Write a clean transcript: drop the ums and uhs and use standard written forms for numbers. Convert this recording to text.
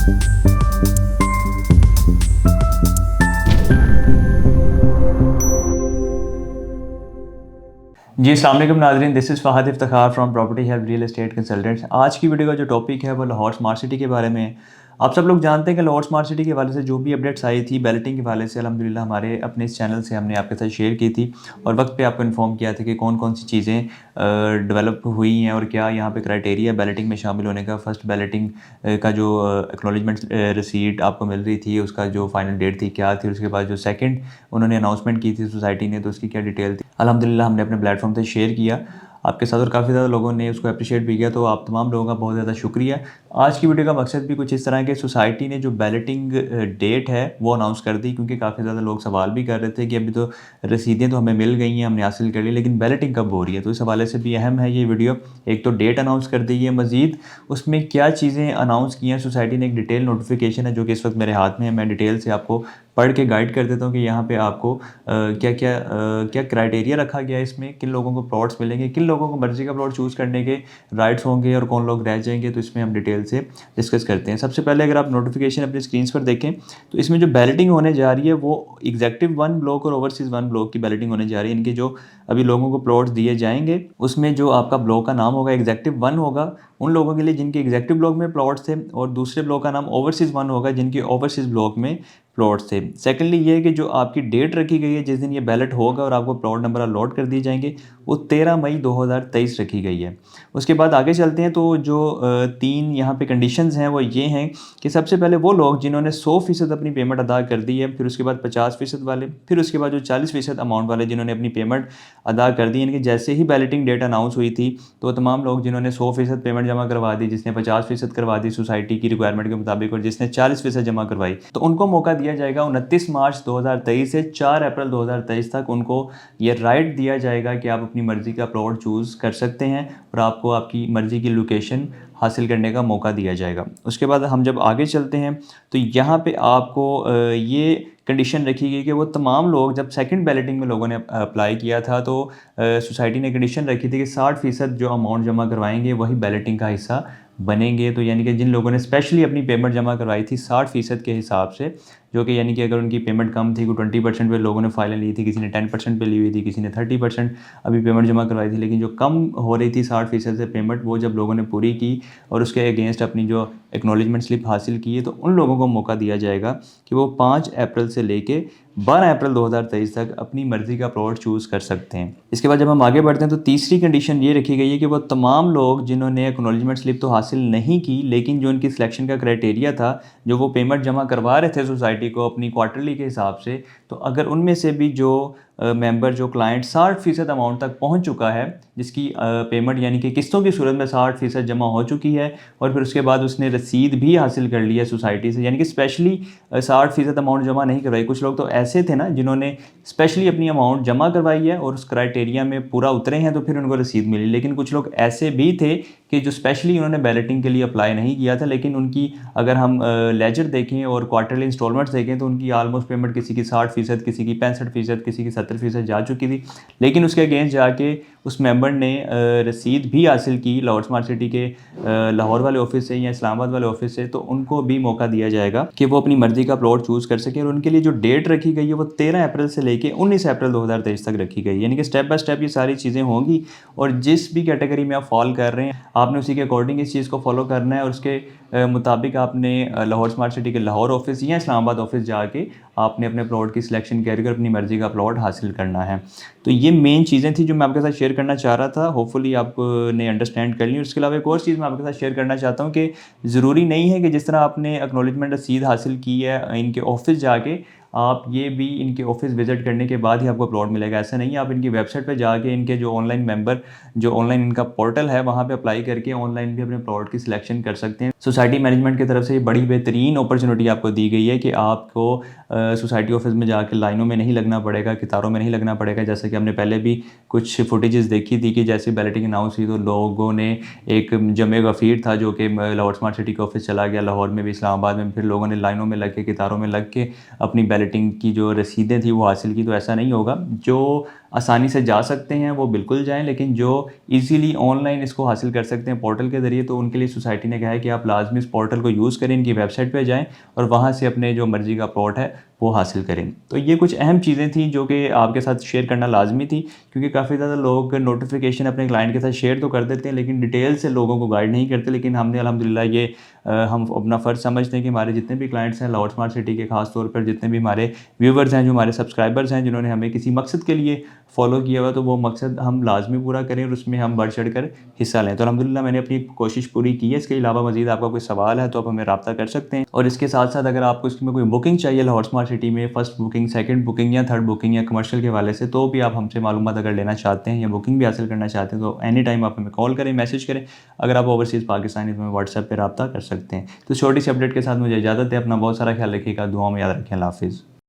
जी अस्सलाम वालेकुम नाज़रीन, this is Fahd Iftikhar from property help real estate consultants. आज की वीडियो का जो टॉपिक है वो लाहौर स्मार्ट सिटी के बारे में है। आप सब लोग जानते हैं कि लाहौर स्मार्ट सिटी के हवाले से जो भी अपडेट्स आई थी बैलेटिंग के हवाले से, अल्हम्दुलिल्लाह हमारे अपने इस चैनल से हमने आपके साथ शेयर की थी और वक्त पे आपको इन्फॉर्म किया था कि कौन कौन सी चीज़ें डेवलप हुई हैं और क्या यहाँ पे क्राइटेरिया बैलेटिंग में शामिल होने का। फर्स्ट बैलेटिंग का जो एक्नॉलेजमेंट रिसीट आपको मिल रही थी, उसका जो फाइनल डेट थी क्या थी, उसके बाद जो सेकंड उन्होंने अनाउंसमेंट की थी सोसाइटी ने, तो उसकी क्या डिटेल थी, अल्हम्दुलिल्लाह हमने अपने प्लेटफॉर्म से शेयर किया आपके साथ और काफ़ी ज़्यादा लोगों ने उसको अप्रिशिएट भी किया, तो आप तमाम लोगों का बहुत ज़्यादा शुक्रिया। आज की वीडियो का मकसद भी कुछ इस तरह है कि सोसाइटी ने जो बैलेटिंग डेट है वो अनाउंस कर दी, क्योंकि काफ़ी ज़्यादा लोग सवाल भी कर रहे थे कि अभी तो रसीदें तो हमें मिल गई हैं, हमने हासिल कर ली, लेकिन बैलेटिंग कब हो रही है। तो इस हवाले से भी अहम है ये वीडियो। एक तो डेट अनाउंस कर दी है, मज़ीद उसमें क्या चीज़ें अनाउंस की हैं सोसाइटी ने, एक डिटेल नोटिफिकेशन है जो कि इस वक्त मेरे हाथ में है। मैं डिटेल से आपको पढ़ के गाइड कर देता हूँ कि यहाँ पे आपको क्या क्राइटेरिया रखा गया है इसमें, किन लोगों को प्लॉट्स मिलेंगे, किन लोगों को मर्ज़ी का प्लॉट चूज़ करने के राइट्स होंगे और कौन लोग रह जाएंगे। तो इसमें हम डिटेल से डिस्कस करते हैं। सबसे पहले अगर आप नोटिफिकेशन अपनी स्क्रीन पर देखें तो इसमें जो बैलेटिंग होने जा रही है वो एग्जेक्टिव 1 ब्लॉक और ओवरसीज़ 1 ब्लॉक की बैलेटिंग होने जा रही है। इनके जो अभी लोगों को प्लॉट्स दिए जाएंगे उसमें जो आपका ब्लॉक का नाम होगा एग्जेक्टिव 1 होगा उन लोगों के लिए जिनके एग्जेक्टिव ब्लॉक में प्लॉट्स थे, और दूसरे ब्लॉक का नाम ओवरसीज़ 1 होगा जिनके ओवरसीज़ ब्लॉक में प्लॉट्स थे। सेकेंडली ये है कि जो आपकी डेट रखी गई है जिस दिन ये बैलेट होगा और आपको प्लॉट नंबर अलॉट कर दिए जाएंगे वो 13 मई 2023 रखी गई है। उसके बाद आगे चलते हैं तो जो तीन यहाँ पे कंडीशंस हैं वो ये हैं कि सबसे पहले वो लोग जिन्होंने 100% अपनी पेमेंट अदा कर दी है, फिर उसके बाद 50% वाले, फिर उसके बाद जो 40% अमाउंट वाले जिन्होंने अपनी पेमेंट अदा कर दी। यानी कि जैसे ही बैलेटिंग डेट अनाउंस हुई थी तो तमाम लोग जिन्होंने 100% पेमेंट जमा करवा दी, जिसने 50% करवा दी सोसाइटी की रिक्वायरमेंट के मुताबिक, और जिसने 40% जमा करवाई, तो उनको मौका दिया जाएगा 29 मार्च 2023 से 4 अप्रैल 2023 तक उनको ये राइट दिया जाएगा कि आप अपनी मर्ज़ी का प्लॉट चूज़ कर सकते हैं और आपको आपकी मर्ज़ी की लोकेशन हासिल करने का मौका दिया जाएगा। उसके बाद हम जब आगे चलते हैं तो यहाँ पे आपको ये कंडीशन रखी गई कि वो तमाम लोग, जब सेकंड बैलेटिंग में लोगों ने अप्लाई किया था तो सोसाइटी ने कंडीशन रखी थी कि 60% जो अमाउंट जमा करवाएंगे वही बैलेटिंग का हिस्सा बनेंगे। तो यानी कि जिन लोगों ने स्पेशली अपनी पेमेंट जमा करवाई थी 60% के हिसाब से, जो कि यानी कि अगर उनकी पेमेंट कम थी, को 20% पे लोगों ने फाइलें ली थी, किसी ने 10% पे ली हुई थी, किसी ने 30% अभी पेमेंट जमा करवाई थी, लेकिन जो कम हो रही थी 60% से पेमेंट, वो जब लोगों ने पूरी की और उसके अगेंस्ट अपनी जो एक्नॉलेजमेंट स्लिप हासिल की है, तो उन लोगों को मौका दिया जाएगा कि वो 5 अप्रैल से लेके 12 अप्रैल 2023 तक अपनी मर्ज़ी का प्लॉट चूज़ कर सकते हैं। इसके बाद जब हम आगे बढ़ते हैं तो तीसरी कंडीशन ये रखी गई है कि वो तमाम लोग जिन्होंने एक्नॉलेजमेंट स्लिप तो हासिल नहीं की, लेकिन जो उनकी सिलेक्शन का क्राइटेरिया था, जो वो पेमेंट जमा करवा रहे थे सोसाइटी को अपनी क्वार्टरली के हिसाब से, तो अगर उनमें से भी जो मेंबर, जो क्लाइंट 60% अमाउंट तक पहुंच चुका है, जिसकी पेमेंट यानी कि किस्तों की सूरत में 60% जमा हो चुकी है, और फिर उसके बाद उसने रसीद भी हासिल कर ली है सोसाइटी से, यानी कि स्पेशली 60% अमाउंट जमा नहीं करवाई। कुछ लोग तो ऐसे थे ना जिन्होंने स्पेशली अपनी अमाउंट जमा करवाई है और उस क्राइटेरिया में पूरा उतरे हैं तो फिर उनको रसीद मिली, लेकिन कुछ लोग ऐसे भी थे कि जो स्पेशली उन्होंने बैलेटिंग के लिए अप्लाई नहीं किया था, लेकिन उनकी अगर हम लेजर देखें और क्वार्टरली इंस्टॉलमेंट्स देखें तो उनकी आलमोस्ट पेमेंट किसी की 60%, किसी की 65%, किसी की 70% जा चुकी थी, लेकिन उसके अगेंस्ट जाके उस मेंबर ने रसीद भी हासिल की लाहौर स्मार्ट सिटी के लाहौर वाले ऑफिस से या इस्लामाबाद वाले ऑफिस से, तो उनको भी मौका दिया जाएगा कि वो अपनी मर्ज़ी का प्लॉट चूज़ कर सके। और उनके लिए जो डेट रखी गई है वो 13 अप्रैल से लेके 19 अप्रैल 2023 तक रखी गई है, यानी कि स्टेप बाय स्टेप ये सारी चीज़ें होंगी और जिस भी कैटेगरी में आप फॉल कर रहे हैं आपने उसी के अकॉर्डिंग इस चीज़ को फॉलो करना है और उसके मुताबिक आपने लाहौर स्मार्ट सिटी के लाहौर ऑफिस या इस्लामाबाद ऑफिस जाके आपने अपने प्लॉट की सिलेक्शन करके अपनी मर्ज़ी का प्लॉट हासिल करना है। तो ये मेन चीज़ें थी जो मैं आपके साथ शेयर करना चाह रहा था, होपफुली आपने अंडरस्टैंड कर ली। उसके अलावा एक और चीज़ मैं आपके साथ शेयर करना चाहता हूँ कि ज़रूरी नहीं है कि जिस तरह आपने एक्नॉलेजमेंट रसीद हासिल की है इनके ऑफिस जाके, आप ये भी इनके ऑफिस विज़िट करने के बाद ही आपको प्लॉट मिलेगा, ऐसा नहीं है। आप इनकी वेबसाइट पे जाके इनके जो ऑनलाइन मेंबर, जो ऑनलाइन इनका पोर्टल है वहाँ पे अप्लाई करके ऑनलाइन भी अपने प्लॉट की सिलेक्शन कर सकते हैं। सोसाइटी मैनेजमेंट की तरफ से ये बड़ी बेहतरीन अपॉर्चुनिटी आपको दी गई है कि आपको सोसाइटी ऑफिस में जाके लाइनों में नहीं लगना पड़ेगा, कतारों में नहीं लगना पड़ेगा। जैसे कि हमने पहले भी कुछ फुटेजेस देखी थी कि जैसे बैलेटिंग अनाउंस हुई तो लोगों ने, एक जमे गफ़ीर था जो कि लाहौर स्मार्ट सिटी के ऑफिस चला गया, लाहौर में भी, इस्लामाबाद में, फिर लोगों ने लाइनों में लग के, कतारों में लग के अपनी बैलेटिंग की जो रसीदें थी वो हासिल की। तो ऐसा नहीं होगा। जो आसानी से जा सकते हैं वो बिल्कुल जाएँ, लेकिन जो ईज़िली ऑनलाइन इसको हासिल कर सकते हैं पोर्टल के ज़रिए, तो उनके लिए सोसाइटी ने कहा है कि आप लाज़मी इस पोर्टल को यूज़ करें, इनकी वेबसाइट पे जाएँ और वहाँ से अपने जो मर्ज़ी का प्लॉट है वो हासिल करें। तो ये कुछ अहम चीज़ें थी जो कि आपके साथ शेयर करना लाज़मी थी, क्योंकि काफ़ी ज़्यादा लोग नोटिफ़िकेशन अपने क्लाइंट के साथ शेयर तो कर देते हैं, लेकिन डिटेल से लोगों को गाइड नहीं करते। लेकिन हमने अल्हम्दुलिल्लाह ये हम अपना फ़र्ज़ समझते हैं कि हमारे जितने भी क्लाइंट्स हैं लाहौर स्मार्ट सिटी के, ख़ास तौर पर जितने भी हमारे व्यूवर्स हैं, जो हमारे सब्सक्राइबर्स हैं, जिन्होंने हमें किसी मकसद के लिए फ़ॉलो किया हुआ, तो वो मकसद हम लाज़मी पूरा करें और उसमें हम बढ़ चढ़ कर हिस्सा लें। तो अल्हम्दुलिल्लाह मैंने अपनी कोशिश पूरी की है। इसके अलावा मज़ीद आपका कोई सवाल है तो आप हमें राब्ता कर सकते हैं, और इसके साथ-साथ अगर आपको इसमें कोई बुकिंग चाहिए लाहौर स्मार्ट सिटी में, फ़र्स्ट बुकिंग, सेकंड बुकिंग या थर्ड बुकिंग या कमर्शियल के हवाले से, तो भी आप हमसे मालूमात अगर लेना चाहते हैं या बुकिंग भी हासिल करना चाहते हैं, तो एनी टाइम आप हमें कॉल करें, मैसेज करें। अगर आप ओवरसीज़ पाकिस्तानी तो हमें व्हाट्सएप पे राब्ता कर सकते हैं। तो छोटी सी अपडेट के साथ मुझे इजाज़त है। अपना बहुत सारा ख्याल रखिएगा, दुआओं में याद रखें। अल्लाह हाफ़िज़।